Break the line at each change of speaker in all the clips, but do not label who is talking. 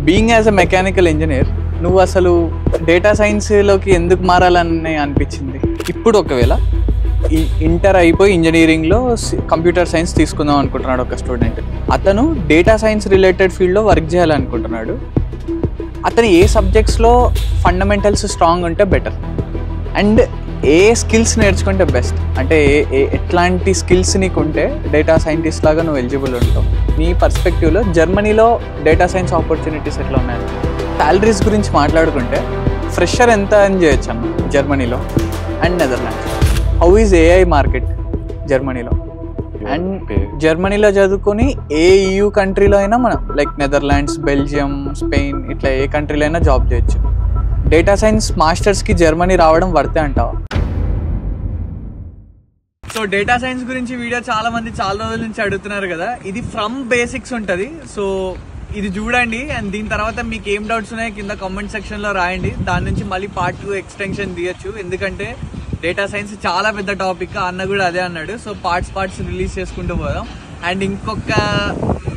Being as a mechanical engineer నువ్వు అసలు data సైన్స్లోకి ఎందుకు మారాలని అనిపించింది? ఇప్పుడు ఒకవేళ ఇంటర్ అయిపోయి ఇంజనీరింగ్లో కంప్యూటర్ సైన్స్ తీసుకుందాం అనుకుంటున్నాడు ఒక స్టూడెంట్, అతను డేటా సైన్స్ రిలేటెడ్ ఫీల్డ్లో వర్క్ చేయాలనుకుంటున్నాడు. అతను ఏ సబ్జెక్ట్స్లో ఫండమెంటల్స్ స్ట్రాంగ్ ఉంటే బెటర్ అండ్ ఏ స్కిల్స్ నేర్చుకుంటే బెస్ట్, అంటే ఎట్లాంటి స్కిల్స్ నీకు ఉంటే డేటా సైంటిస్ట్ లాగా నువ్వు ఎలిజిబుల్ ఉంటావు? నీ పర్స్పెక్టివ్లో జర్మనీలో డేటా సైన్స్ ఆపర్చునిటీస్ ఎట్లా ఉన్నాయి? శాలరీస్ గురించి మాట్లాడుకుంటే ఫ్రెషర్ ఎంత అని చేయొచ్చు అన్న జర్మనీలో and Netherlands. How is AI market జర్మనీలో? అండ్ జర్మనీలో చదువుకొని ఏ EU కంట్రీలో అయినా మనం లైక్ నెదర్లాండ్స్, బెల్జియం, స్పెయిన్ ఇట్లా ఏ కంట్రీలో అయినా జాబ్ చేయొచ్చు. డేటా సైన్స్ మాస్టర్స్కి జర్మనీ రావడం వర్తే అంటావా? సో డేటా సైన్స్ గురించి వీడియో చాలా మంది చాలా రోజుల నుంచి అడుగుతున్నారు కదా. ఇది ఫ్రమ్ బేసిక్స్ ఉంటుంది, సో ఇది చూడండి. అండ్ దీని తర్వాత మీకు ఏం డౌట్స్ ఉన్నాయో కింద కామెంట్ సెక్షన్లో రాయండి. దాని నుంచి మళ్ళీ పార్ట్ 2 ఎక్స్టెన్షన్ తీయచ్చు, ఎందుకంటే డేటా సైన్స్ చాలా పెద్ద టాపిక్. అన్న కూడా అదే అన్నాడు. సో పార్ట్స్ రిలీజ్ చేసుకుంటూ పోదాం. అండ్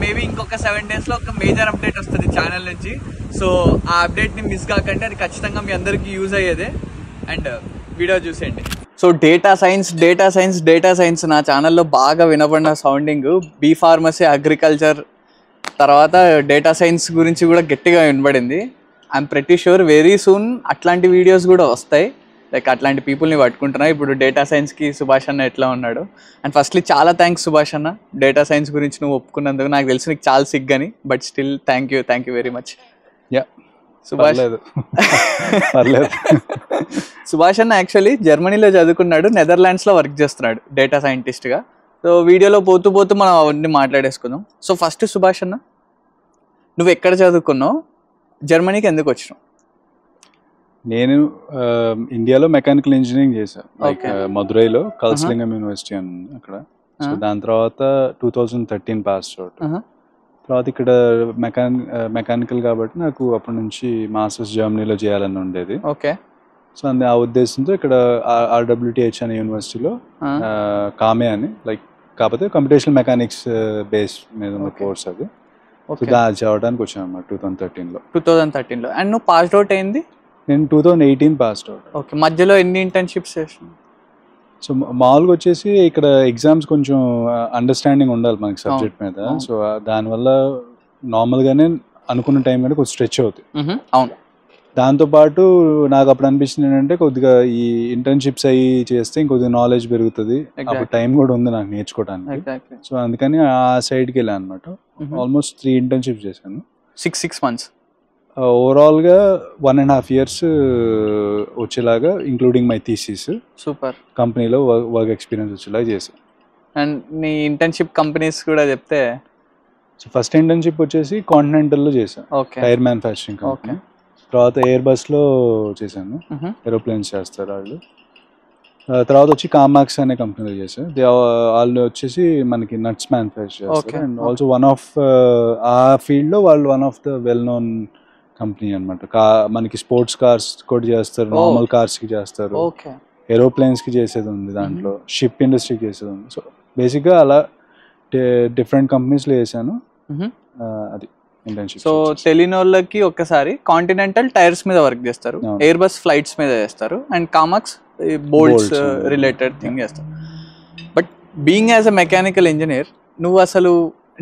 మేబీ ఇంకొక 7 daysలో ఒక మేజర్ అప్డేట్ వస్తుంది ఛానల్ నుంచి. సో ఆ అప్డేట్ని మిస్ కాకండి, అది ఖచ్చితంగా మీ అందరికీ యూజ్ అయ్యేదే. అండ్ వీడియో చూసేయండి. సో డేటా సైన్స్ నా ఛానల్లో బాగా వినబడిన సౌండింగ్ బీ ఫార్మసీ, అగ్రికల్చర్, తర్వాత డేటా సైన్స్ గురించి కూడా గట్టిగా వినబడింది. I'm pretty sure very soon అట్లాంటి వీడియోస్ కూడా వస్తాయి. లైక్ అట్లాంటి పీపుల్ని పట్టుకుంటున్నా. ఇప్పుడు డేటా సైన్స్కి సుభాష్ అన్న ఎట్లా ఉన్నాడు. అండ్ ఫస్ట్లీ చాలా థ్యాంక్స్ సుభాష్ అన్న, డేటా సైన్స్ గురించి నువ్వు ఒప్పుకున్నందుకు. నాకు తెలిసి నీకు చాలా సిగ్గని, but still thank you very much. Subhash Subhash అన్న యాక్చువల్లీ జర్మనీలో చదువుకున్నాడు, నెదర్లాండ్స్లో వర్క్ చేస్తున్నాడు డేటా సైంటిస్ట్గా. సో వీడియోలో పోతూ మనం అవన్నీ మాట్లాడేసుకుందాం. సో ఫస్ట్ సుభాష్ అన్న, నువ్వు ఎక్కడ చదువుకున్నావు, జర్మనీకి ఎందుకు వచ్చినావు?
నేను ఇండియాలో మెకానికల్ ఇంజనీరింగ్ చేశాను, లైక్ మదురైలో కల్సలింగం యూనివర్సిటీ అని అక్కడ. సో దాని తర్వాత 2013 పాస్ అవుట్. తర్వాత ఇక్కడ మెకానికల్ కాబట్టి నాకు అప్పటి నుంచి మాస్టర్స్ జర్మనీలో చేయాలని ఉండేది.
ఓకే.
సో ఆ ఉద్దేశంతో ఇక్కడ RWTH అనే యూనివర్సిటీలో కామే అని, లైక్ కాకపోతే కంప్యూటేషనల్ మెకానిక్స్ బేస్ మీద ఉన్న కోర్స్ అది. చదవడానికి వచ్చాను అన్నమాట 2013లో.
అండ్ నువ్వు పాస్డ్ అవుట్ అయింది?
నేను 2018 పాస్డ్ అవుట్.
ఓకే. మధ్యలో ఎన్ని ఇంటర్న్షిప్స్ చేసాను?
సో మామూలుగా వచ్చేసి ఇక్కడ ఎగ్జామ్స్ కొంచెం అండర్స్టాండింగ్ ఉండాలి మనకి సబ్జెక్ట్ మీద. సో దానివల్ల నార్మల్గానే అనుకున్న టైం కంటే కొంచెం స్ట్రెచ్ అవుతుంది.
అవును.
దాంతోపాటు నాకు అప్పుడు అనిపించింది ఏంటంటే కొద్దిగా ఈ ఇంటర్న్షిప్స్ అయ్యి చేస్తే ఇంకొద్దిగా నాలెడ్జ్ పెరుగుతుంది, అప్పుడు టైం కూడా ఉంది నాకు నేర్చుకోవడానికి. సో అందుకని ఆ సైడ్కి వెళ్ళాను అనమాట. ఆల్మోస్ట్ 3 ఇంటర్న్షిప్స్ చేశాను.
6 months
ఓవరాల్గా 1.5 years వచ్చేలాగా, ఇంక్లూడింగ్ మై థీసిస్.
సూపర్.
కంపెనీలో వర్క్ ఎక్స్పీరియన్స్ వచ్చేలాగా చేశాను.
అండ్ నీ ఇంటర్న్షిప్ కంపెనీస్ కూడా చెప్తే?
సో ఫస్ట్ ఇంటర్న్షిప్ వచ్చేసి కాంటినెంటల్లో చేశాను, టైర్ మ్యానుఫ్యాక్చరింగ్ కంపెనీ. తర్వాత ఎయిర్ బస్లో చేశాను, ఏరోప్లేన్స్ చేస్తారు వాళ్ళు. తర్వాత వచ్చి కామాక్స్ అనే కంపెనీలో చేశాను. వాళ్ళు వచ్చేసి మనకి నట్స్ మ్యానుఫ్యాక్చర్ చేస్తారు. అండ్ ఆల్సో వన్ ఆఫ్ ఆ ఫీల్డ్లో వాళ్ళు one of the well known company అనమాట. మనకి స్పోర్ట్స్ కార్స్ కూడా చేస్తారు, నార్మల్ కార్స్కి చేస్తారు, ఏరోప్లేన్స్కి చేసేది ఉంది, దాంట్లో షిప్ ఇండస్ట్రీకి చేసేది ఉంది. సో బేసిక్గా అలా డిఫరెంట్ కంపెనీస్లో చేశాను. అది ఇంటర్న్షిప్.
సో తెలియని వాళ్ళకి ఒక్కసారి కాంటినెంటల్ టైర్స్ మీద వర్క్ చేస్తారు, ఎయిర్ బస్ ఫ్లైట్స్ మీద చేస్తారు, అండ్ కామాక్స్ బోల్ట్స్ రిలేటెడ్ థింగ్ చేస్తారు. But being as a mechanical engineer నువ్వు అసలు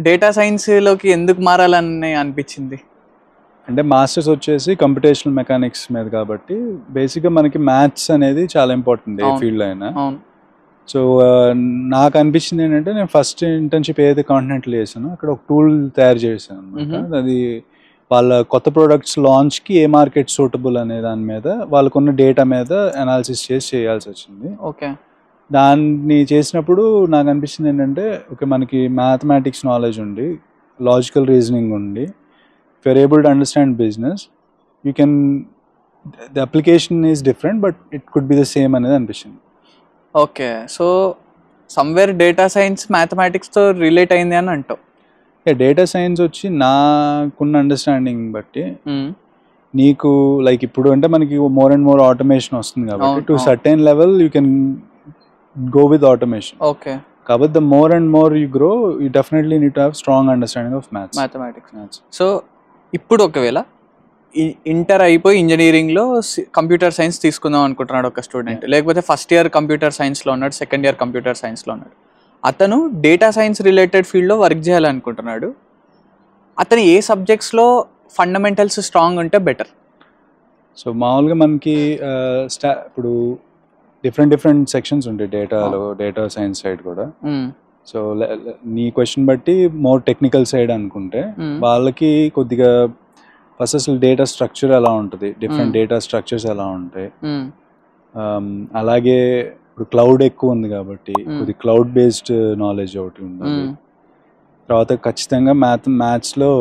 డేటా సైన్స్లోకి ఎందుకు మారాలని అనిపించింది?
అంటే మాస్టర్స్ వచ్చేసి కంప్యూటేషనల్ మెకానిక్స్ మీద కాబట్టి బేసిక్గా మనకి మ్యాథ్స్ అనేది చాలా ఇంపార్టెంట్ ఏ ఫీల్డ్లో అయినా. సో నాకు అనిపించింది ఏంటంటే, నేను ఫస్ట్ ఇంటర్న్షిప్ ఏదైతే కాంటినెంటల్ చేశానో అక్కడ ఒక టూల్ తయారు చేశాను అనమాట. అది వాళ్ళ కొత్త ప్రోడక్ట్స్ లాంచ్కి ఏ మార్కెట్ సూటబుల్ అనే దాని మీద వాళ్ళకున్న డేటా మీద అనాలిసిస్ చేసి చేయాల్సి వచ్చింది.
ఓకే.
దాన్ని చేసినప్పుడు నాకు అనిపించింది ఏంటంటే, ఓకే మనకి మ్యాథమెటిక్స్ నాలెడ్జ్ ఉండి, లాజికల్ రీజనింగ్ ఉండి, if you're able to understand business, you can, the application is different but it could be the same అనేది అనిపిస్తుంది.
Okay. So somewhere data science మ్యాథమెటిక్స్తో రిలేట్ అయింది అని అంటావు?
డేటా సైన్స్ వచ్చి నాకున్న అండర్స్టాండింగ్ బట్టి నీకు లైక్ ఇప్పుడు అంటే మనకి మోర్ అండ్ మోర్ ఆటోమేషన్ వస్తుంది కాబట్టి to certain level you can go with automation.
Okay.
కాబట్టి the more and more you grow, you definitely need to have strong understanding of mathematics.
So ఇప్పుడు ఒకవేళ ఇంటర్ అయిపోయి ఇంజనీరింగ్లో కంప్యూటర్ సైన్స్ తీసుకుందాం అనుకుంటున్నాడు ఒక స్టూడెంట్, లేకపోతే ఫస్ట్ ఇయర్ కంప్యూటర్ సైన్స్లో ఉన్నాడు, సెకండ్ ఇయర్ కంప్యూటర్ సైన్స్లో ఉన్నాడు, అతను డేటా సైన్స్ రిలేటెడ్ ఫీల్డ్లో వర్క్ చేయాలనుకుంటున్నాడు, అతను ఏ సబ్జెక్ట్స్లో ఫండమెంటల్స్ స్ట్రాంగ్ ఉంటే బెటర్?
సో మామూలుగా మనకి ఇప్పుడు డిఫరెంట్ సెక్షన్స్ ఉంటాయి డేటా సైన్స్ సైడ్ కూడా. సో నీ క్వశ్చన్ బట్టి మోర్ టెక్నికల్ సైడ్ అనుకుంటే వాళ్ళకి కొద్దిగా ఫస్ట్ అసలు డేటా స్ట్రక్చర్ ఎలా ఉంటుంది, డిఫరెంట్ డేటా స్ట్రక్చర్స్ ఎలా ఉంటాయి, అలాగే ఇప్పుడు క్లౌడ్ ఎక్కువ ఉంది కాబట్టి కొద్ది క్లౌడ్ బేస్డ్ నాలెడ్జ్ ఒకటి ఉండాలి. తర్వాత ఖచ్చితంగా మ్యాథ్స్లో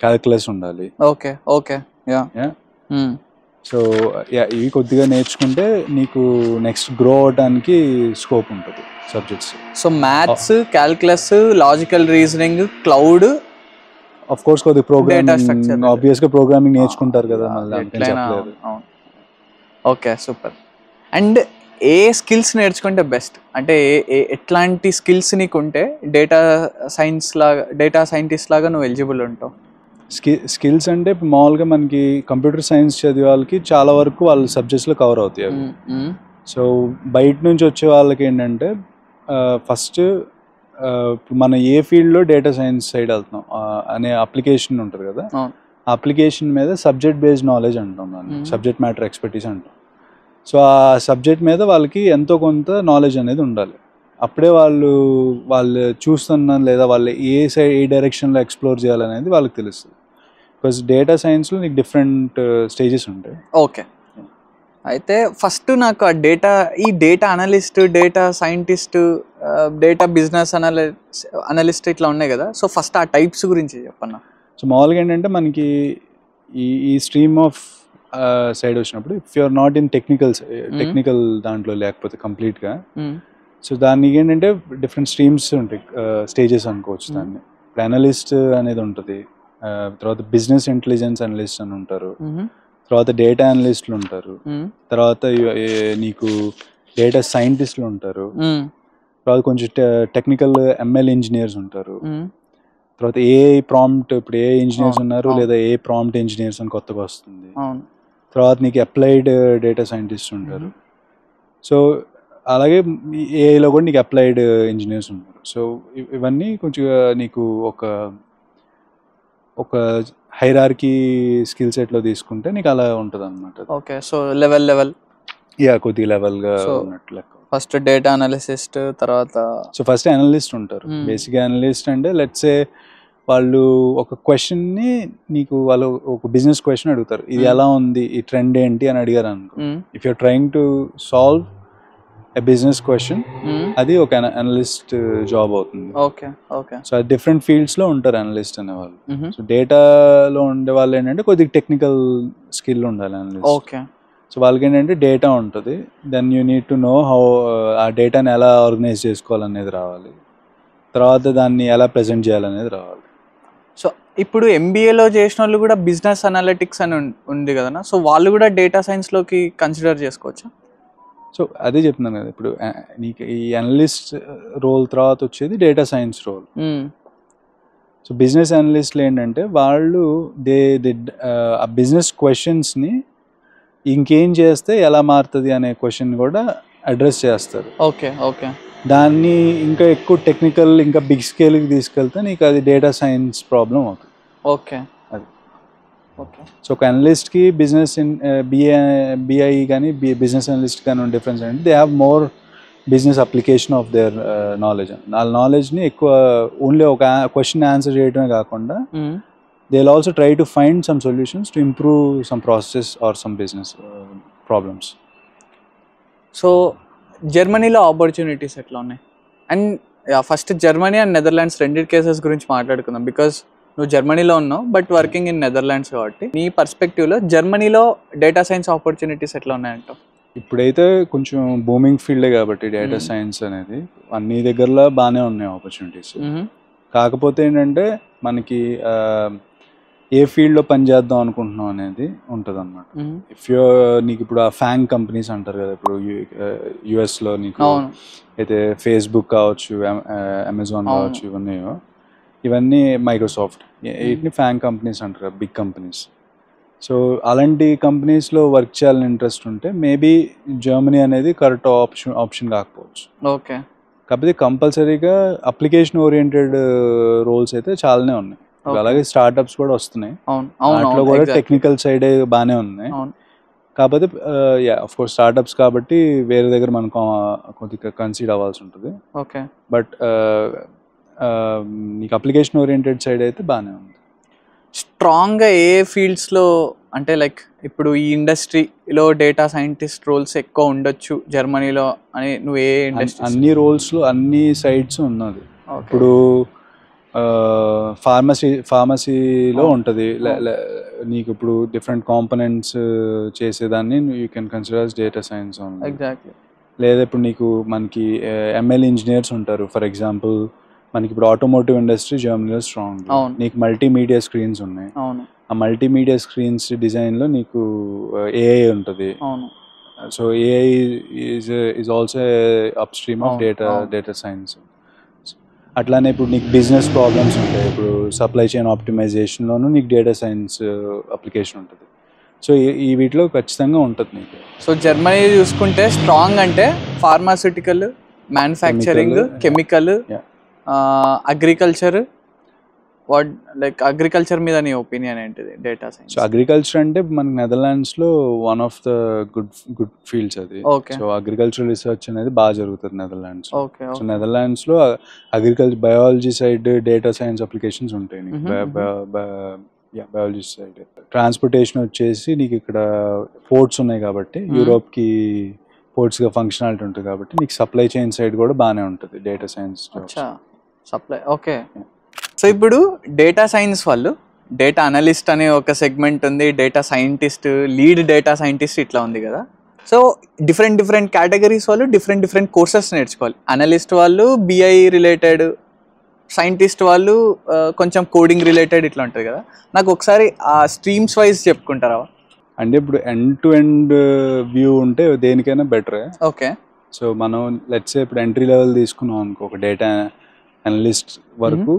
క్యాలిక్యులస్ ఉండాలి.
ఓకే ఓకే
సో ఇవి కొద్దిగా నేర్చుకుంటే నీకు నెక్స్ట్ గ్రో అవడానికి స్కోప్ ఉంటుంది subjects.
So maths, calculus, logical reasoning, cloud,
of course కొద్ది ప్రోగ్రామింగ్, ఆబ్వియస్ గా ప్రోగ్రామింగ్ నేర్చుకుంటారు కదా మళ్ళీ.
Okay super. And A skills నేర్చుకుంటే బెస్ట్, అంటే ఎట్లాంటి స్కిల్స్ నీకు ఉంటే డేటా సైంటిస్ట్ లాగా నువ్వు ఎలిజిబుల్ ఉంటావు?
స్కిల్స్ అంటే మామూలుగా మనకి కంప్యూటర్ సైన్స్ చదివే వాళ్ళకి చాలా వరకు వాళ్ళ సబ్జెక్ట్స్లో కవర్ అవుతాయి అవి. సో బయట నుంచి వచ్చే వాళ్ళకి ఏంటంటే ఫస్ట్ మన ఏ ఫీల్డ్లో డేటా సైన్స్ సైడ్ వెళ్తున్నాం అనే అప్లికేషన్ ఉంటుంది కదా, ఆ అప్లికేషన్ మీద సబ్జెక్ట్ బేస్డ్ నాలెడ్జ్ అంటాం, దాన్ని సబ్జెక్ట్ మ్యాటర్ ఎక్స్పర్టీస్ అంటాం. సో ఆ సబ్జెక్ట్ మీద వాళ్ళకి ఎంతో కొంత నాలెడ్జ్ అనేది ఉండాలి. అప్పుడే వాళ్ళు చూస్తున్నా లేదా వాళ్ళు ఏ డైరెక్షన్లో ఎక్స్ప్లోర్ చేయాలనేది వాళ్ళకి తెలుస్తుంది. బికాస్ డేటా సైన్స్లో నీకు డిఫరెంట్ స్టేజెస్ ఉంటాయి.
ఓకే, అయితే ఫస్ట్ నాకు ఈ data analyst, data scientist, data business analyst ఇట్లా ఉన్నాయి కదా, సో ఫస్ట్ ఆ టైప్స్ గురించి చెప్పన్నా.
సో మామూలుగా ఏంటంటే మనకి ఈ స్ట్రీమ్ ఆఫ్ సైడ్ వచ్చినప్పుడు if you are not in technical దాంట్లో లేకపోతే కంప్లీట్గా, సో దానికి ఏంటంటే డిఫరెంట్ స్ట్రీమ్స్ ఉంటాయి, స్టేజెస్ అనుకోవచ్చు దాన్ని. ఇప్పుడు అనలిస్ట్ అనేది ఉంటుంది, తర్వాత బిజినెస్ ఇంటెలిజెన్స్ అనలిస్ట్ అని ఉంటారు, తర్వాత డేటా అనలిస్టులు ఉంటారు, తర్వాత నీకు డేటా సైంటిస్టులు ఉంటారు, తర్వాత కొంచెం టెక్నికల్ ఎంఎల్ ఇంజనీర్స్ ఉంటారు, తర్వాత ఏఐ ప్రాంప్ట్, ఇప్పుడు ఏఐ ఇంజనీర్స్ ఉన్నారు లేదా ఏ ప్రాంప్ట్ ఇంజనీర్స్ అని కొత్తగా వస్తుంది, తర్వాత నీకు అప్లైడ్ డేటా సైంటిస్ట్ ఉంటారు. సో అలాగే ఏఐలో కూడా నీకు అప్లైడ్ ఇంజనీర్స్ ఉంటారు. సో ఇవన్నీ కొంచెం నీకు ఒక హైరార్కీ స్కిల్ సెట్లో తీసుకుంటే నీకు అలా ఉంటుంది అనమాట.
ఓకే, సో లెవెల్
కొద్దిగా లెవెల్గా ఉన్నట్టు లెక్క.
ఫస్ట్ డేటా అనలిసిస్ట్, తర్వాత
సో ఫస్ట్ అనలిస్ట్ ఉంటారు. బేసిక్గా అనలిస్ట్ అంటే లెట్స్ సే వాళ్ళు ఒక క్వశ్చన్ని వాళ్ళు ఒక బిజినెస్ క్వశ్చన్ అడుగుతారు, ఇది ఎలా ఉంది, ఈ ట్రెండ్ ఏంటి అని అడిగారు అనుకో. If you're trying to solve a business question, అది ఒక అనలిస్ట్ జాబ్ అవుతుంది.
Okay okay.
సో అది డిఫరెంట్ ఫీల్డ్స్ లో ఉంటారు అనలిస్ట్ అనేవాళ్ళు. సో డేటాలో ఉండే వాళ్ళు ఏంటంటే కొద్దిగా టెక్నికల్ స్కిల్ ఉండాలి అనలిస్ట్.
ఓకే.
సో వాళ్ళకి ఏంటంటే డేటా ఉంటుంది, then you need to know how ఆ డేటాని ఎలా ఆర్గనైజ్ చేసుకోవాలనేది రావాలి, తర్వాత దాన్ని ఎలా ప్రజెంట్ చేయాలనేది రావాలి.
సో ఇప్పుడు ఎంబీఏలో చేసిన వాళ్ళు కూడా బిజినెస్ అనలిటిక్స్ అని ఉంది కదా, సో వాళ్ళు కూడా డేటా సైన్స్లోకి కన్సిడర్ చేసుకోవచ్చా?
సో అదే చెప్తున్నాను కదా, ఇప్పుడు నీకు ఈ అనలిస్ట్ రోల్ తర్వాత వచ్చేది data science role. So business అనలిస్ట్లు ఏంటంటే వాళ్ళు ఆ బిజినెస్ క్వశ్చన్స్ని ఇంకేం చేస్తే ఎలా మారుతుంది అనే క్వశ్చన్ కూడా అడ్రస్ చేస్తారు.
Okay okay.
దాన్ని ఇంకా ఎక్కువ టెక్నికల్, ఇంకా బిగ్ స్కేల్కి తీసుకెళ్తే నీకు అది డేటా సైన్స్ ప్రాబ్లం అవుతుంది.
ఓకే,
అది
ఓకే.
సో ఒక అనలిస్ట్కి బిజినెస్ బిఐ కానీ బిజినెస్ అనలిస్ట్ కానీ ఉన్న డిఫరెన్స్ అంటే they have more business application of their knowledge. వాళ్ళ నాలెడ్జ్ని ఎక్కువ ఓన్లీ ఒక క్వశ్చన్ ఆన్సర్ చేయడమే కాకుండా they will also try to find some solutions to improve some process or some business problems.
So జర్మనీలో ఆపర్చునిటీస్ ఎట్లా ఉన్నాయి? And first Germany and Netherlands రెండింటి కేసెస్ గురించి మాట్లాడుకుందాం. బికాస్ నువ్వు జర్మనీలో ఉన్నావు బట్ వర్కింగ్ ఇన్ నెదర్లాండ్స్ కాబట్టి నీ పర్స్పెక్టివ్లో జర్మనీలో డేటా సైన్స్ ఆపర్చునిటీస్ ఎట్లా ఉన్నాయంటావు?
ఇప్పుడైతే కొంచెం బూమింగ్ ఫీల్డే కాబట్టి డేటా సైన్స్ అనేది అన్ని దగ్గరలో బాగానే ఉన్నాయి ఆపర్చునిటీస్. కాకపోతే ఏంటంటే మనకి ఏ ఫీల్డ్లో పనిచేద్దాం అనుకుంటున్నాం అనేది ఉంటుంది అనమాట. నీకు ఇప్పుడు ఆ ఫ్యాంగ్ కంపెనీస్ అంటారు కదా, ఇప్పుడు యుఎస్లో నీకు అయితే ఫేస్బుక్ కావచ్చు, అమెజాన్ కావచ్చు, ఇవన్నీ మైక్రోసాఫ్ట్, వీటిని ఫ్యాన్ కంపెనీస్ అంటారు, బిగ్ కంపెనీస్. సో అలాంటి కంపెనీస్లో వర్క్ చేయాలని ఇంట్రెస్ట్ ఉంటే మేబీ జర్మనీ అనేది కరెక్ట్ ఆప్షన్ కాకపోవచ్చు.
ఓకే.
కాకపోతే కంపల్సరీగా అప్లికేషన్ ఓరియంటెడ్ రోల్స్ అయితే చాలానే ఉన్నాయి. అలాగే స్టార్ట్అప్స్ కూడా వస్తున్నాయి, వాటిలో కూడా టెక్నికల్ సైడ్ బాగానే ఉన్నాయి. కాకపోతే ఆఫ్ కోర్స్ స్టార్ట్అప్స్ కాబట్టి వేరే దగ్గర మనం కొద్దిగా కన్సిడర్ అవ్వాల్సి ఉంటుంది.
ఓకే.
బట్ నీకు అప్లికేషన్ ఓరియంటెడ్ సైడ్ అయితే బాగానే ఉంది.
స్ట్రాంగ్గా ఏ ఫీల్డ్స్లో అంటే లైక్ ఇప్పుడు ఈ ఇండస్ట్రీలో డేటా సైంటిస్ట్ రోల్స్ ఎక్కువ ఉండొచ్చు జర్మనీలో అని నువ్వు ఏ ఇండస్ట్రీ?
అన్ని రోల్స్లో అన్ని సైడ్స్ ఉన్నది. ఇప్పుడు ఫార్మసీలో ఉంటుంది, నీకు ఇప్పుడు డిఫరెంట్ కాంపోనెంట్స్ చేసేదాన్ని you can consider as data science.
Exactly.
లేదా ఇప్పుడు నీకు మనకి ఎంఎల్ ఇంజనీర్స్ ఉంటారు. ఫర్ ఎగ్జాంపుల్ మనకి ఇప్పుడు ఆటోమోటివ్ ఇండస్ట్రీ జర్మనీలో స్ట్రాంగ్. నీకు మల్టీమీడియా స్క్రీన్స్ ఉన్నాయి, ఆ మల్టీమీడియా స్క్రీన్స్ డిజైన్లో నీకు ఏఐ ఉంటుంది. So AI is also upstream of data science. అట్లానే ఇప్పుడు నీకు బిజినెస్ ప్రాబ్లమ్స్ ఉంటాయి, ఇప్పుడు సప్లై చైన్ ఆప్టిమైజేషన్లోనూ నీకు డేటా సైన్స్ అప్లికేషన్ ఉంటుంది. సో ఈ వీటిలో ఖచ్చితంగా ఉంటుంది నీకు.
సో జర్మనీ చూసుకుంటే స్ట్రాంగ్ అంటే pharmaceutical, manufacturing, chemical, agriculture. What like agriculture మీద నీ ఒపీనియన్ ఏంటిది డేటా సైన్స్?
సో అగ్రికల్చర్ అంటే మనకి నెదర్లాండ్స్లో one of the good fields అది. సో అగ్రికల్చర్ రీసెర్చ్ అనేది బాగా జరుగుతుంది నెదర్లాండ్స్. సో నెదర్లాండ్స్లో agriculture biology side data science applications ఉంటాయి నీకు. బయాలజీ సైడ్ ట్రాన్స్పోర్టేషన్ వచ్చేసి నీకు ఇక్కడ పోర్ట్స్ ఉన్నాయి కాబట్టి యూరోప్కి పోర్ట్స్గా ఫంక్షనాలిటీ ఉంటుంది కాబట్టి నీకు సప్లై చైన్ సైడ్ కూడా బాగానే ఉంటుంది data science
supply. Okay. So ఇప్పుడు డేటా సైన్స్ వాళ్ళు డేటా అనలిస్ట్ అనే ఒక సెగ్మెంట్ ఉంది, data scientist, lead data scientist ఇట్లా ఉంది కదా. సో డిఫరెంట్ కేటగిరీస్ వాళ్ళు డిఫరెంట్ కోర్సెస్ నేర్చుకోవాలి. అనలిస్ట్ వాళ్ళు బిఐ రిలేటెడ్, సైంటిస్ట్ వాళ్ళు కొంచెం కోడింగ్ రిలేటెడ్ ఇట్లా ఉంటుంది కదా. నాకు ఒకసారి ఆ స్ట్రీమ్స్ వైజ్ చెప్పుకుంటారా?
అంటే ఇప్పుడు ఎండ్ టు ఎండ్ వ్యూ ఉంటే దేనికైనా బెటరే.
ఓకే.
సో మనం లెట్స్ ఇప్పుడు ఎంట్రీ లెవెల్ తీసుకున్నాం అనుకో, ఒక డేటా అనలిస్ట్ వరకు.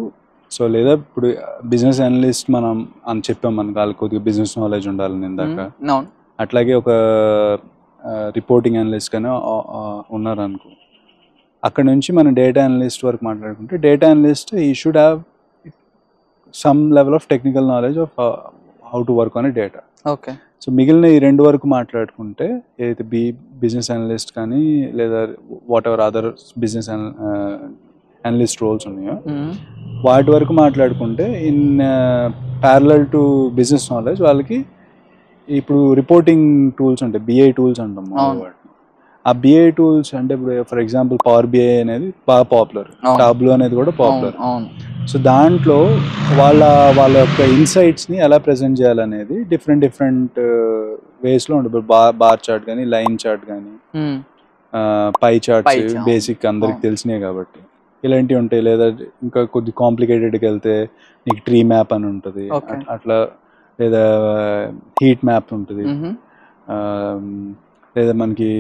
సో లేదా ఇప్పుడు బిజినెస్ అనలిస్ట్ మనం అని చెప్పాం, మనకు వాళ్ళకి కొద్దిగా బిజినెస్ నాలెడ్జ్ ఉండాలని ఇందాక. అట్లాగే ఒక రిపోర్టింగ్ అనలిస్ట్ కానీ ఉన్నారు అనుకో, అక్కడ నుంచి మనం డేటా అనలిస్ట్ వరకు మాట్లాడుకుంటే డేటా అనలిస్ట్ ఈ should have some level of technical knowledge of how to work on data.
Okay.
So మిగిలిన ఈ రెండు వరకు మాట్లాడుకుంటే ఏదైతే బిజినెస్ అనలిస్ట్ కానీ లేదా whatever other business analyst roles ఉన్నాయో వాటి వరకు మాట్లాడుకుంటే in parallel to business knowledge వాళ్ళకి ఇప్పుడు రిపోర్టింగ్ టూల్స్ ఉంటాయి, బిఐ టూల్స్ అంటాం వాటిని. ఆ బిఐ టూల్స్ అంటే ఇప్పుడు ఫర్ ఎగ్జాంపుల్ పవర్ బిఐ అనేది బాగా పాపులర్, టాబ్లూ అనేది కూడా పాపులర్. సో దాంట్లో వాళ్ళ యొక్క ఇన్సైట్స్ని ఎలా ప్రజెంట్ చేయాలనేది డిఫరెంట్ వేస్లో ఉంటుంది. బార్ చార్ట్ కానీ, లైన్ చార్ట్ కానీ, పై చార్ట్స్ బేసిక్ అందరికి తెలిసినాయి కాబట్టి ఇలాంటివి ఉంటాయి. లేదా ఇంకా కొద్ది కాంప్లికేటెడ్కి వెళ్తే నీకు ట్రీ మ్యాప్ అని ఉంటుంది, అట్లా లేదా హీట్ మ్యాప్ ఉంటుంది, లేదా మనకి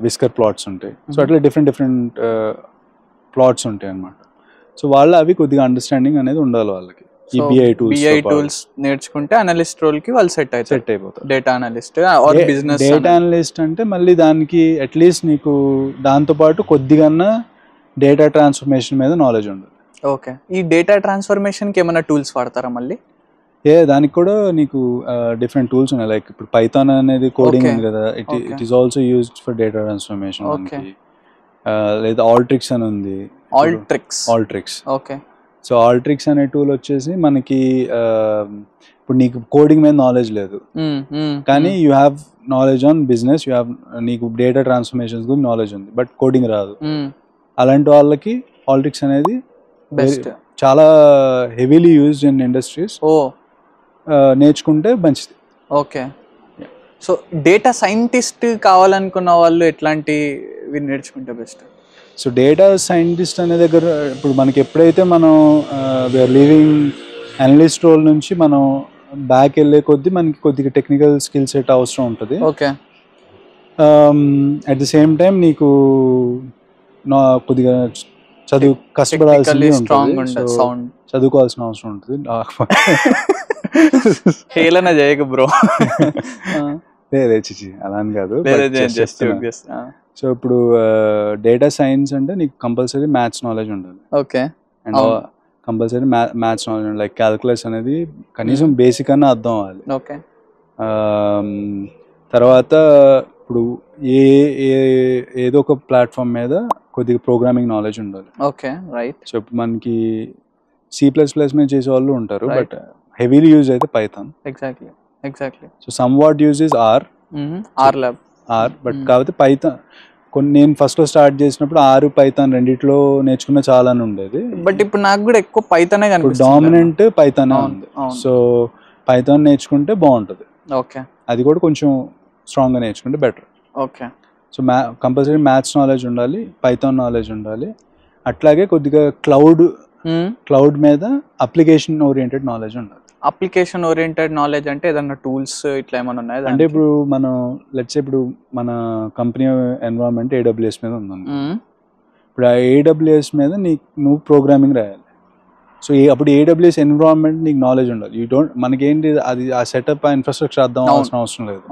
విస్కర్ ప్లాట్స్ ఉంటాయి. సో అట్లా డిఫరెంట్ ప్లాట్స్ ఉంటాయి అన్నమాట. సో వాళ్ళు అవి కొద్దిగా అండర్స్టాండింగ్ అనేది ఉండాలి వాళ్ళకి. ఈ బిఐ టూల్స్
నేర్చుకుంటే అనలిస్ట్ రోల్ కి వాళ్ళు సెట్ అయిపోతారు. Data analyst or business
data analyst అంటే మళ్ళీ దానికి అట్లీస్ట్ నీకు దాంతో పాటు కొద్దిగా డేటా ట్రాన్స్ఫర్మేషన్ మీద నాలెడ్జ్ ఉండదు.
ఓకే. ఈ డేటా ట్రాన్స్ఫర్మేషన్ కి ఏమైనా టూల్స్ వాడతారా మళ్ళీ?
దానికి కూడా నీకు డిఫరెంట్ టూల్స్ ఉన్నాయి. లైక్ ఇప్పుడు పైథాన్ అనేది కోడింగ్ ఉంది కదా, it is also used for data transformation. లేదా ఆల్ట్రిక్స్ అని ఉంది. ఆల్ట్రిక్స్.
ఓకే.
సో ఆల్ట్రిక్స్ అనే టూల్ వచ్చేసి మనకి ఇప్పుడు నీకు కోడింగ్ మీద నాలెడ్జ్ లేదు కానీ you have knowledge on business, you have నీకు డేటా ట్రాన్స్ఫర్మేషన్స్ గురించి నాలెడ్జ్ ఉంది బట్ కోడింగ్ రాదు. అలాంటి వాళ్ళకి ఆల్ట్రిక్స్ అనేది చాలా హెవీలీ యూజ్డ్ ఇన్ ఇండస్ట్రీస్. నేర్చుకుంటే మంచిది.
ఓకే. సో డేటా సైంటిస్ట్ కావాలనుకున్న వాళ్ళు ఎట్లాంటివి నేర్చుకుంటే బెస్ట్?
సో డేటా సైంటిస్ట్ అనే దగ్గర ఇప్పుడు మనకి ఎప్పుడైతే మనం వీఆర్ లీవింగ్ అనలిస్ట్ రోల్ నుంచి మనం బ్యాక్ వెళ్ళే కొద్దీ మనకి కొద్దిగా టెక్నికల్ స్కిల్ సెట్ అవసరం ఉంటుంది.
Okay.
At the same time నీకు కొద్దిగా చదువు కష్టపడాల్సింది
స్ట్రాంగ్
ఉంటుంది.
ఉంటుంది సౌండ్
చదువుకోవాల్సిన అవసరం ఉంటుంది.
హేళన చేయకు బ్రో.
లేదే చిచి అలా అని కాదు. సో ఇప్పుడు డేటా సైన్స్ అంటే నీకు కంపల్సరీ మ్యాథ్స్ నాలెడ్జ్ ఉండాలి.
Okay.
And compulsory maths knowledge like calculus అనేది కనీసం బేసిక్ అన్న అర్థం అవ్వాలి.
ఓకే.
తర్వాత ఇప్పుడు ఏదో ఒక ప్లాట్ఫామ్ మీద కొద్దిగా ప్రోగ్రామింగ్ నాలెడ్జ్ ఉండాలి.
Okay right.
సో ఇప్పుడు మనకి C++ మీద చేసే వాళ్ళు ఉంటారు, బట్ హెవీలీ యూజ్ అయితే Python.
Exactly.
So somewhat use is R but కాకపోతే పైథాన్ నేను ఫస్ట్ లో స్టార్ట్ చేసినప్పుడు ఆర్ పైథాన్ రెండిట్లో నేర్చుకున్న చాలా అని ఉండేది.
బట్ ఇప్పుడు నాకు కూడా ఎక్కువ పైథానే కనిపిస్తుంది.
డామినెంట్ పైథాన్ ఉంది. సో పైథాన్ నేర్చుకుంటే బాగుంటది.
ఓకే.
అది కూడా కొంచెం స్ట్రాంగ్ గా నేర్చుకుంటే better.
Okay.
So compulsory maths knowledge ఉండాలి, పైథాన్ నాలెడ్జ్ ఉండాలి. అట్లాగే కొద్దిగా క్లౌడ్ మీద అప్లికేషన్ ఓరియంటెడ్ నాలెడ్జ్ ఉండాలి.
అప్లికేషన్ ఓరియంటెడ్ నాలెడ్జ్ అంటే ఏదన్నా టూల్స్ ఇట్లా ఏమైనా ఉన్నాయా?
అంటే ఇప్పుడు మనం లెట్స్ ఇప్పుడు మన కంపెనీ ఎన్విరాన్మెంట్ AWS మీద ఉందండి. ఇప్పుడు ఆ AWS మీద నువ్వు ప్రోగ్రామింగ్ రాయాలి. సో అప్పుడు AWS ఎన్విరాన్మెంట్ నీకు నాలెడ్జ్ ఉండాలి. మనకేంటి అది ఆ సెటప్ ఆ ఇన్ఫ్రాస్ట్రక్చర్ అర్థం అవ్వాల్సిన అవసరం లేదు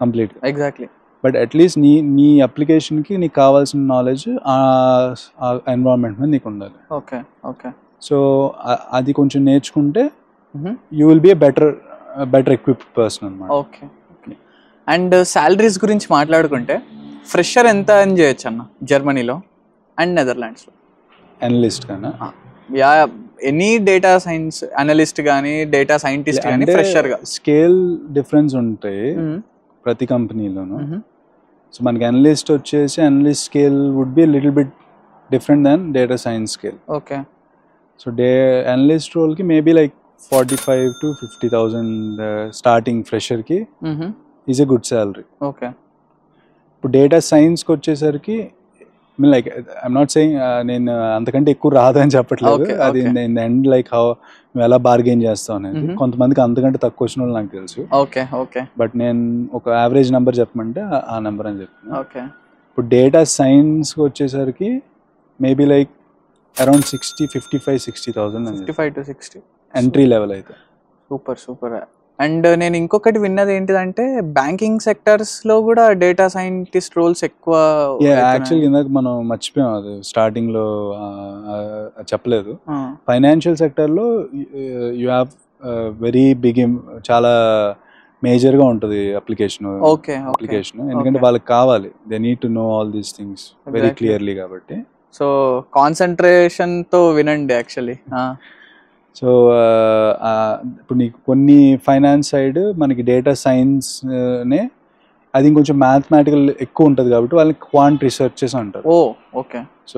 కంప్లీట్.
ఎగ్జాక్ట్లీ.
బట్ అట్లీస్ట్ నీ అప్లికేషన్కి నీకు కావాల్సిన నాలెడ్జ్ ఆ ఎన్విరాన్మెంట్ మీద నీకు ఉండాలి.
ఓకే. ఓకే.
సో అది కొంచెం నేర్చుకుంటే you will be better equipped person అన్నమాట.
ఓకే. అండ్ సాలరీస్ గురించి మాట్లాడుకుంటే ఫ్రెషర్ ఎంత అని చేయొచ్చు అన్న జర్మనీలో అండ్ నెదర్లాండ్స్లో?
అనలిస్ట్ కన్నా
ఎనీ డేటా సైన్స్ అనలిస్ట్ కానీ డేటా సైంటిస్ట్ కానీ ఫ్రెషర్గా
స్కేల్ డిఫరెన్స్ ఉంటాయి ప్రతి కంపెనీలోను. సో మనకి అనలిస్ట్ వచ్చేసి analyst scale would be little bit different than data science scale.
Okay.
So analyst రోల్కి మేబీ లైక్ 45,000 to 50,000 స్టార్టింగ్ ఫ్రెషర్కి is a good salary.
Okay.
ఇప్పుడు డేటా సైన్స్కి వచ్చేసరికి లైక్ ఐఎమ్ నాట్ సెయింగ్ నేను అంతకంటే ఎక్కువ రాదని చెప్పట్లేదు. అది in the end like how నువ్వు ఎలా బార్గెయిన్ చేస్తావు అనేది. కొంతమందికి అంతకంటే తక్కువ వచ్చిన వాళ్ళు నాకు తెలుసు.
ఓకే. ఓకే.
బట్ నేను ఒక యావరేజ్ నెంబర్ చెప్పమంటే ఆ నెంబర్ అని చెప్తాను.
ఓకే.
ఇప్పుడు డేటా సైన్స్కి వచ్చేసరికి maybe like around 55,000-60,000
55 to 60
entry level అయితే.
సూపర్. అండ్ నేను ఇంకొకటి విన్నది ఏంటిదంటే బ్యాంకింగ్ సెక్టర్స్ లో కూడా డేటా సైంటిస్ట్ రోల్స్ ఎక్కువ.
యాక్చువల్గా ఇందాక మనం మర్చిపోయాం, అది స్టార్టింగ్ లో చెప్పలేదు. ఫైనాన్షియల్ సెక్టర్ లో యూ హ్యావ్ వెరీ బిగ్ చాలా మేజర్ గా ఉంటుంది అప్లికేషన్. ఎందుకంటే వాళ్ళకి కావాలి, they need to no all these things very clearly కాబట్టి.
సో కాన్సన్ట్రేషన్ తో వినండి యాక్చువల్లీ.
సో ఇప్పుడు నీకు కొన్ని ఫైనాన్స్ సైడ్ మనకి డేటా సైన్స్నే అది ఇంకొంచెం మ్యాథమెటికల్ ఎక్కువ ఉంటుంది కాబట్టి వాళ్ళకి క్వాంట్ రీసెర్చెస్ అంటారు.
ఓకే.
సో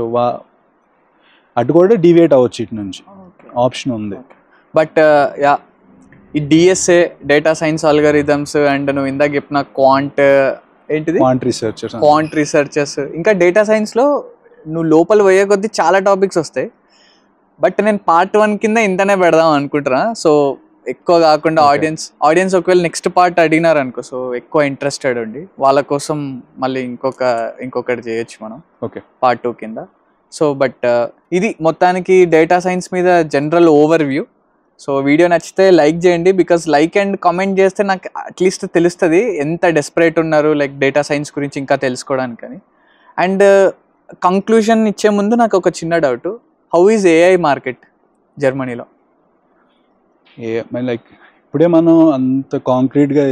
అటు కూడా డివియేట్ అవ్వచ్చు, ఇటు నుంచి ఆప్షన్ ఉంది.
బట్ ఈ DSA data science algorithms and నువ్వు ఇందాక చెప్పిన క్వాంట్ రీసెర్చర్స్ ఇంకా డేటా సైన్స్లో నువ్వు లోపల పోయే కొద్దీ చాలా టాపిక్స్ వస్తాయి. బట్ నేను పార్ట్ 1 కింద ఇంతనే పెడదాం అనుకుంటున్నా. సో ఎక్కువ కాకుండా ఆడియన్స్ ఒకవేళ నెక్స్ట్ పార్ట్ అడిగినారు అనుకో, సో ఎక్కువ ఇంట్రెస్టెడ్ ఉండి వాళ్ళ కోసం మళ్ళీ ఇంకొకటి చేయొచ్చు మనం పార్ట్ 2 కింద. సో బట్ ఇది మొత్తానికి డేటా సైన్స్ మీద general over view. So video నచ్చితే లైక్ చేయండి, బికాస్ లైక్ అండ్ కామెంట్ చేస్తే నాకు అట్లీస్ట్ తెలుస్తుంది ఎంత డెస్పరేట్ ఉన్నారు లైక్ డేటా సైన్స్ గురించి ఇంకా తెలుసుకోవడానికని. అండ్ కంక్లూజన్ ఇచ్చే ముందు నాకు ఒక చిన్న doubt, how is AI market జర్మనీలో?
లైక్ ఇప్పుడే మనం అంత కాంక్రీట్గా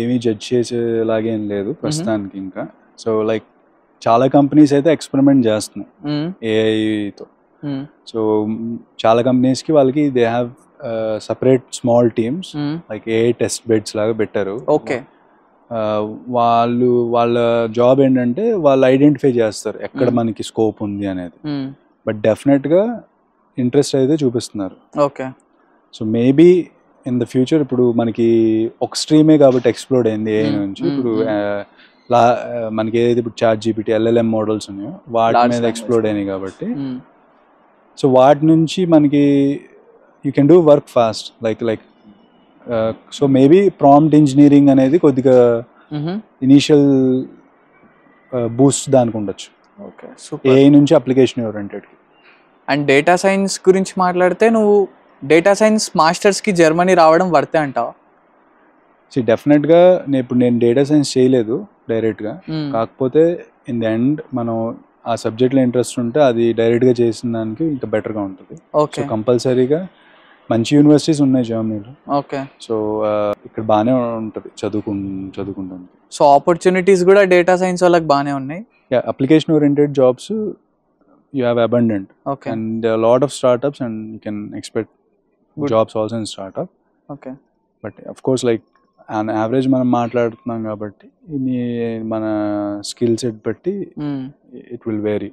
ఏమీ జడ్జ్ చేసేలాగేం లేదు ప్రస్తుతానికి ఇంకా. సో లైక్ చాలా కంపెనీస్ అయితే ఎక్స్పెరిమెంట్ చేస్తున్నాయి ఏఐతో. సో చాలా కంపెనీస్కి వాళ్ళకి they have separate small teams like AI test beds లాగా పెట్టారు.
ఓకే.
వాళ్ళ జాబ్ ఏంటంటే వాళ్ళు ఐడెంటిఫై చేస్తారు ఎక్కడ మనకి స్కోప్ ఉంది అనేది. బట్ డెఫినెట్గా ఇంట్రెస్ట్ అయితే చూపిస్తున్నారు.
Okay.
So maybe in the future ఇప్పుడు మనకి ఒక స్ట్రీమే కాబట్టి ఎక్స్ప్లోర్డ్ అయింది AI నుంచి. ఇప్పుడు మనకి ఏదైతే ఇప్పుడు ChatGPT LLM మోడల్స్ ఉన్నాయో వాటి మీద ఎక్స్ప్లోర్డ్ అయినాయి కాబట్టి, సో వాటి నుంచి మనకి you can do work fast like so maybe prompt engineering అనేది కొద్దిగా ఇనీషియల్ బూస్ట్ దానికి ఉండొచ్చు AI నుంచి application oriented.
And data science గురించి మాట్లాడితే నువ్వు డేటా సైన్స్ మాస్టర్స్కి జర్మనీ రావడం వర్తే అంటావా?
డెఫినెట్గా నేను డేటా సైన్స్ చేయలేదు డైరెక్ట్గా, కాకపోతే ఇన్ ది ఎండ్ మనం ఆ సబ్జెక్ట్లో ఇంట్రెస్ట్ ఉంటే అది డైరెక్ట్గా చేసిన దానికి ఇంకా బెటర్గా ఉంటుంది. సో కంపల్సరీగా మంచి యూనివర్సిటీస్ ఉన్నాయి జర్మనీలో.
ఓకే.
సో ఇక్కడ బాగానే ఉంటుంది చదువుకుంటుంది.
సో ఆపర్చునిటీస్ కూడా డేటా సైన్స్ వాళ్ళకి బాగానే ఉన్నాయి.
Application oriented jobs you have abundant
Okay.
And lot of startups and you can expect jobs also in startup.
Okay.
But of course like on average మనం మాట్లాడుతున్నాం కాబట్టి ఇది మన స్కిల్ సెట్ బట్టి ఇట్ విల్ వేరీ.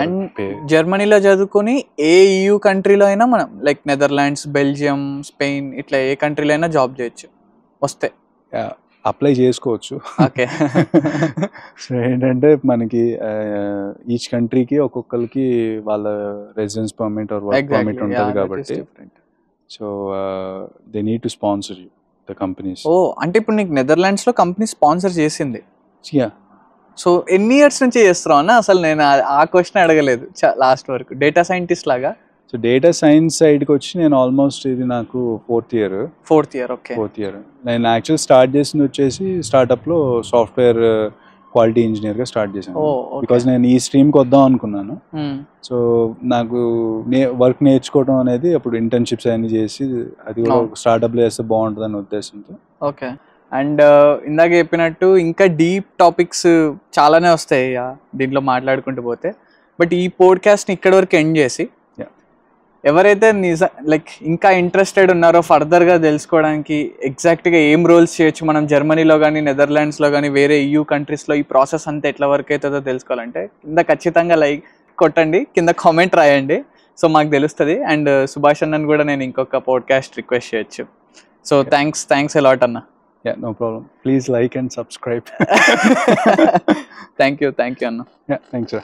అండ్ జర్మనీలో చదువుకొని ఏ EU కంట్రీలో అయినా మనం లైక్ నెదర్లాండ్స్, బెల్జియం, స్పెయిన్ ఇట్లా ఏ కంట్రీలో అయినా జాబ్ చేయొచ్చు వస్తే.
అప్లై చేసుకోవచ్చు.
ఓకే.
సో ఏంటంటే మనకి ఈచ్ కంట్రీకి ఒక్కొక్కరికి వాళ్ళ residence permit or work permit ఉంటుంది కాబట్టి so they need to sponsor you the companies.
ఓ అంటే ఇప్పుడు నీకు నెదర్లాండ్స్ లో కంపెనీ స్పాన్సర్ చేసింది.
యా.
సో ఎన్ని ఇయర్స్ నుంచి చేస్తున్నావు అన్న? అసలు నేను ఆ క్వశ్చన్ అడగలేదు లాస్ట్ వరకు. డేటా సైంటిస్ట్ లాగా.
సో డేటా సైన్స్ సైడ్కి వచ్చి నేను ఆల్మోస్ట్ ఇది నాకు fourth year.
Okay.
Fourth year. నేను యాక్చువల్ స్టార్ట్ చేసింది వచ్చేసి స్టార్ట్అప్లో సాఫ్ట్వేర్ క్వాలిటీ ఇంజనీర్గా స్టార్ట్ చేశాను. బికాజ్ నేను ఈ స్ట్రీమ్కి వద్దాం అనుకున్నాను. సో నాకు వర్క్ నేర్చుకోవడం అనేది అప్పుడు ఇంటర్న్షిప్స్ అన్ని చేసి అది కూడా స్టార్ట్అప్లో చేస్తే బాగుంటుంది అనే ఉద్దేశంతో.
ఓకే. అండ్ ఇందాక చెప్పినట్టు ఇంకా డీప్ టాపిక్స్ చాలానే వస్తాయి దీంట్లో మాట్లాడుకుంటూ పోతే. బట్ ఈ పోడ్కాస్ట్ని ఇక్కడి వరకు ఎండ్ చేసి ఎవరైతే లైక్ ఇంకా ఇంట్రెస్టెడ్ ఉన్నారో ఫర్దర్గా తెలుసుకోవడానికి ఎగ్జాక్ట్గా ఏం రోల్స్ చేయొచ్చు మనం జర్మనీలో కానీ నెదర్లాండ్స్లో కానీ వేరే EU కంట్రీస్లో ఈ ప్రాసెస్ అంతా ఎట్లా వర్క్ అవుతుందో తెలుసుకోవాలంటే కింద ఖచ్చితంగా లైక్ కొట్టండి, కింద కామెంట్ రాయండి. సో మాకు తెలుస్తుంది. అండ్ సుభాష్ అన్నని కూడా నేను ఇంకొక పోడ్కాస్ట్ రిక్వెస్ట్ చేయొచ్చు. సో థ్యాంక్స్ అలాట్ అన్న.
Yeah, no problem. Please like and subscribe.
Thank you, అన్న.
Yeah, thanks sir.